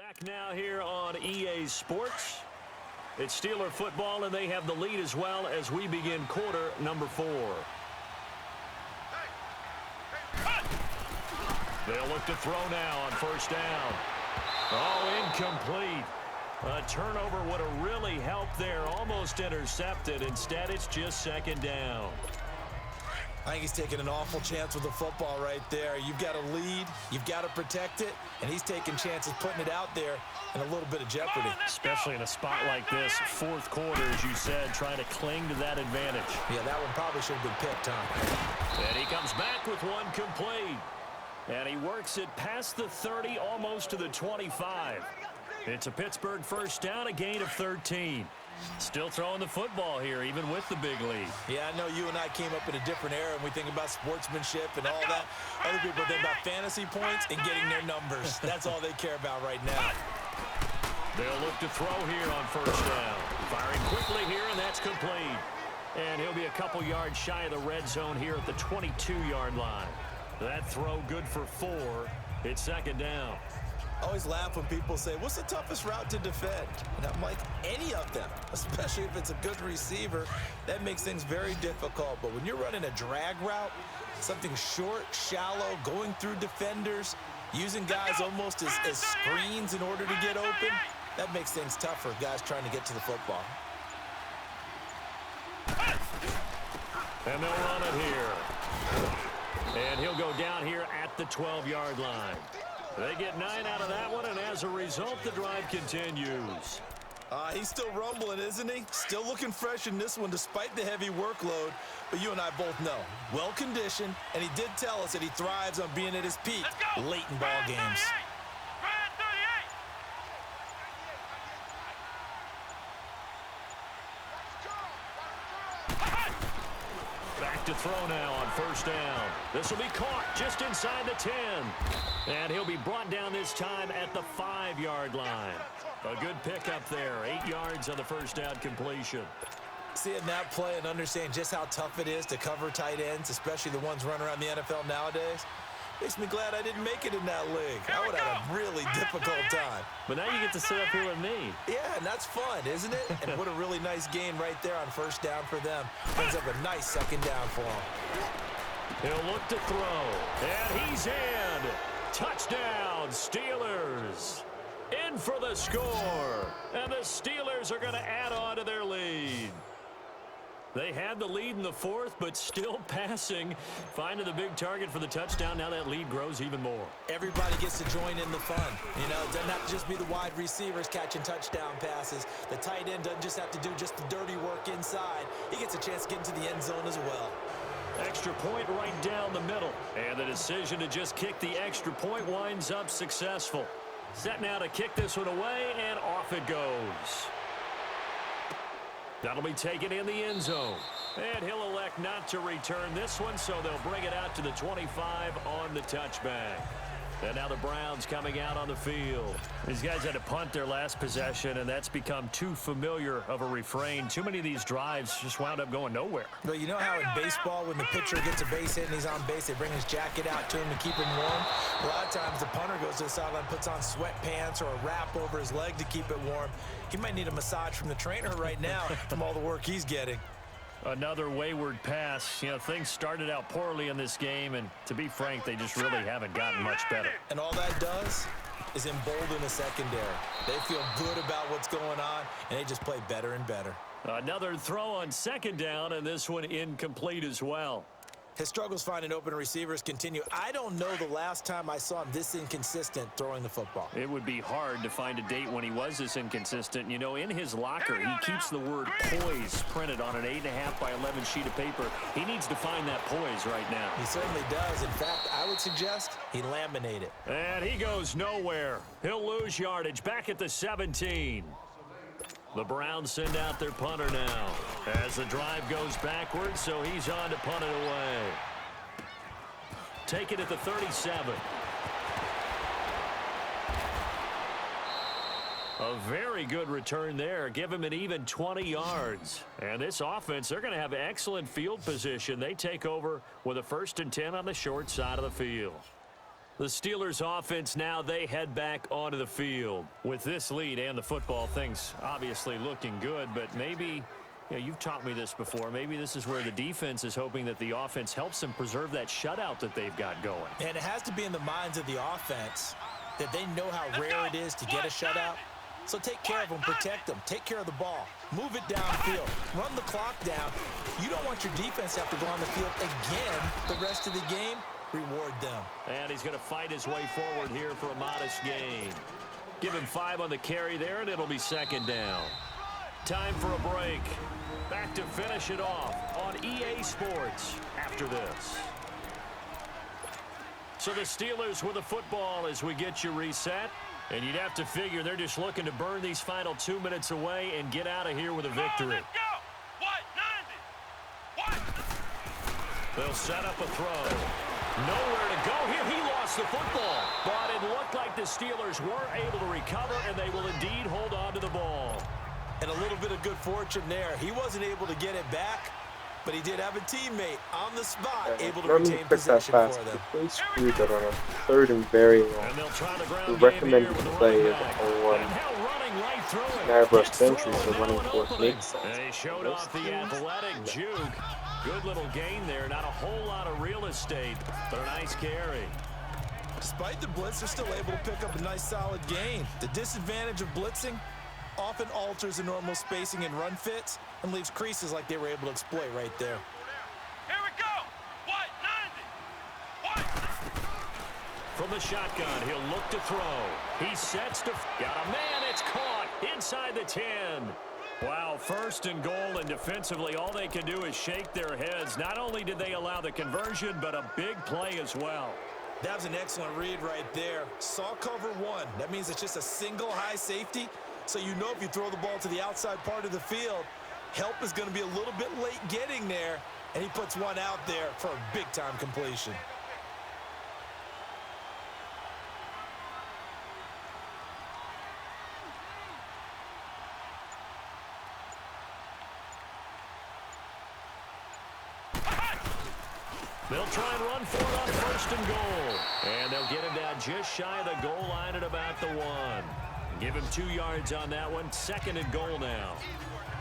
Back now here on EA Sports. It's Steeler football, and they have the lead as well as we begin quarter number 4. They'll look to throw now on first down. Oh, incomplete. A turnover would have really helped there. Almost intercepted. Instead, it's just second down. I think he's taking an awful chance with the football right there. You've got a lead, you've got to protect it, and he's taking chances putting it out there in a little bit of jeopardy. Especially in a spot like this, fourth quarter, as you said, trying to cling to that advantage. Yeah, that one probably should have been picked, huh? And he comes back with one complete. And he works it past the 30, almost to the 25. It's a Pittsburgh first down, a gain of 13. Still throwing the football here, even with the big lead. Yeah, I know you and I came up in a different era, and we think about sportsmanship and all that. Other people think about fantasy points and getting their numbers. That's all they care about right now. They'll look to throw here on first down. Firing quickly here, and that's complete. And he'll be a couple yards shy of the red zone here at the 22-yard line. That throw good for 4. It's second down. I always laugh when people say, what's the toughest route to defend? And I'm like, any of them, especially if it's a good receiver. That makes things very difficult. But when you're running a drag route, something short, shallow, going through defenders, using guys almost as screens in order to get open, that makes things tougher, guys trying to get to the football. And they'll run it here. And he'll go down here at the 12-yard line. They get 9 out of that one, and as a result, the drive continues. He's still rumbling, isn't he? Still looking fresh in this one despite the heavy workload. But you and I both know, well-conditioned, and he did tell us that he thrives on being at his peak late in ball games. Back to throw now on first down. This will be caught just inside the 10. And he'll be brought down this time at the 5-yard line. A good pickup there. 8 yards on the first down completion. Seeing that play and understanding just how tough it is to cover tight ends, especially the ones running around the NFL nowadays, makes me glad I didn't make it in that league. I would have had a really difficult time. But now you get to sit up here with me. Yeah, and that's fun, isn't it? And what a really nice gain right there on first down for them. Brings up a nice second down for him. He'll look to throw. And he's in. Touchdown, Steelers. In for the score. And the Steelers are going to add on to their lead. They had the lead in the fourth, but still passing. Finding the big target for the touchdown. Now that lead grows even more. Everybody gets to join in the fun. You know, it doesn't have to just be the wide receivers catching touchdown passes. The tight end doesn't just have to do just the dirty work inside. He gets a chance to get into the end zone as well. Extra point right down the middle. And the decision to just kick the extra point winds up successful. Set now to kick this one away, and off it goes. That'll be taken in the end zone. And he'll elect not to return this one, so they'll bring it out to the 25 on the touchback. And now the Browns coming out on the field. These guys had to punt their last possession, and that's become too familiar of a refrain. Too many of these drives just wound up going nowhere. Well, you know how in baseball, when the pitcher gets a base hit and he's on base, they bring his jacket out to him to keep him warm? A lot of times the punter goes to the sideline, puts on sweatpants or a wrap over his leg to keep it warm. He might need a massage from the trainer right now from all the work he's getting. Another wayward pass. You know, things started out poorly in this game, and to be frank, they just really haven't gotten much better. And all that does is embolden the secondary. They feel good about what's going on, and they just play better and better. Another throw on second down, and this one incomplete as well. His struggles finding open receivers continue. I don't know the last time I saw him this inconsistent throwing the football. It would be hard to find a date when he was this inconsistent. You know, in his locker, he keeps the word poise printed on an 8.5 by 11 sheet of paper. He needs to find that poise right now. He certainly does. In fact, I would suggest he laminate it. And he goes nowhere. He'll lose yardage back at the 17. The Browns send out their punter now as the drive goes backwards, so he's on to punt it away. Take it at the 37. A very good return there. Give him an even 20 yards. And this offense, they're going to have excellent field position. They take over with a 1st and 10 on the short side of the field. The Steelers offense now, they head back onto the field. With this lead and the football, things obviously looking good, but maybe, you've taught me this before, maybe this is where the defense is hoping that the offense helps them preserve that shutout that they've got going. And it has to be in the minds of the offense that they know how rare it is to get a shutout. So take care of them, protect them, take care of the ball, move it downfield, run the clock down. You don't want your defense to have to go on the field again the rest of the game. Reward them. And he's going to fight his way forward here for a modest gain. Give him 5 on the carry there, and it'll be second down. Time for a break. Back to finish it off on EA Sports after this. So the Steelers with the football as we get you reset. And you'd have to figure they're just looking to burn these final 2 minutes away and get out of here with a victory. They'll set up a throw. Nowhere to go here. He lost the football. But it looked like the Steelers were able to recover, and they will indeed hold on to the ball. And a little bit of good fortune there. He wasn't able to get it back, but he did have a teammate on the spot able to retain possession for them. They screwed that on a 3rd and very long. The recommended play is on Navrush entry, so running for it makes sense. They showed off the athletic juke. Good little gain there. Not a whole lot of real estate, but a nice carry. Despite the blitz, they're still able to pick up a nice solid gain. The disadvantage of blitzing often alters the normal spacing and run fits and leaves creases like they were able to exploit right there. Here we go. What? From the shotgun, he'll look to throw. He sets to... Got a man. It's caught inside the 10. Wow, 1st and goal, and defensively, all they can do is shake their heads. Not only did they allow the conversion, but a big play as well. That was an excellent read right there. Saw cover 1. That means it's just a single high safety. So you know if you throw the ball to the outside part of the field, help is going to be a little bit late getting there, and he puts one out there for a big-time completion. They'll try and run for it on 1st and goal. And they'll get him down just shy of the goal line at about the 1. Give him 2 yards on that one. 2nd and goal now.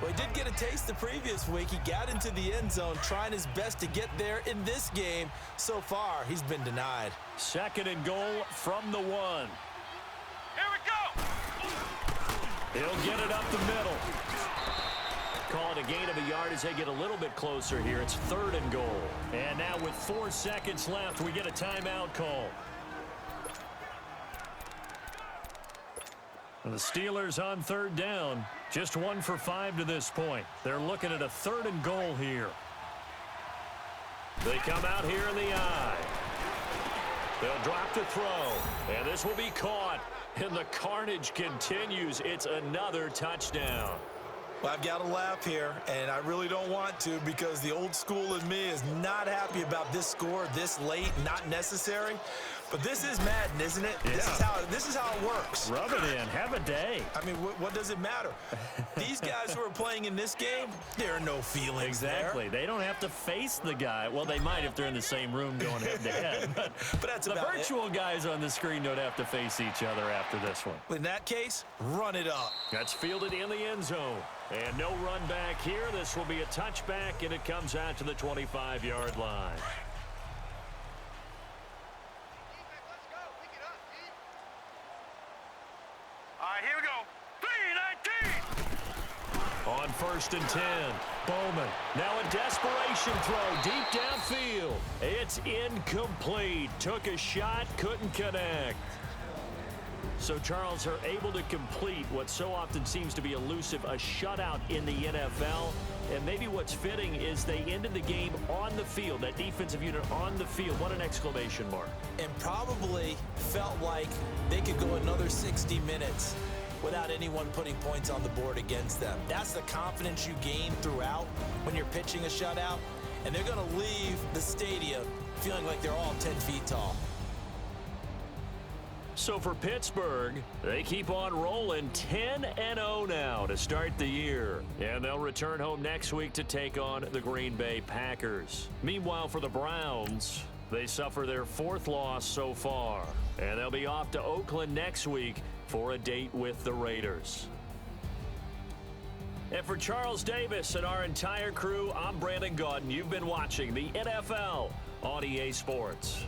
Well, he did get a taste the previous week. He got into the end zone, trying his best to get there in this game. So far, he's been denied. 2nd and goal from the 1. Here we go. He'll get it up the middle. Call it a gain of a yard as they get a little bit closer here. It's 3rd and goal. And now with 4 seconds left, we get a timeout call. And the Steelers on 3rd down. Just 1 for 5 to this point. They're looking at a 3rd and goal here. They come out here in the eye. They'll drop the throw. And this will be caught. And the carnage continues. It's another touchdown. Well, I've got to laugh here, and I really don't want to because the old school in me is not happy about this score this late, not necessary. But this is Madden, isn't it? Yeah. This is how it works. Rub it in. Have a day. I mean, what does it matter? These guys who are playing in this game, there are no feelings exactly. there. They don't have to face the guy. Well, they might if they're in the same room going head-to-head. But that's the about virtual guys on the screen don't have to face each other after this one. In that case, run it up. That's fielded in the end zone. And no run back here. This will be a touchback, and it comes out to the 25-yard line. All right, here we go. 3-19. On 1st and 10, Bowman. Now a desperation throw deep downfield. It's incomplete. Took a shot, couldn't connect. So, Charles, are able to complete what so often seems to be elusive, a shutout in the NFL. And maybe what's fitting is they ended the game on the field, that defensive unit on the field. What an exclamation mark. And probably felt like they could go another 60 minutes without anyone putting points on the board against them. That's the confidence you gain throughout when you're pitching a shutout. And they're going to leave the stadium feeling like they're all 10 feet tall. So for Pittsburgh, they keep on rolling 10-0 now to start the year. And they'll return home next week to take on the Green Bay Packers. Meanwhile, for the Browns, They suffer their 4th loss so far, and they'll be off to Oakland next week for a date with the Raiders. And for Charles Davis and our entire crew, I'm Brandon Gaudin. You've been watching the NFL on EA Sports.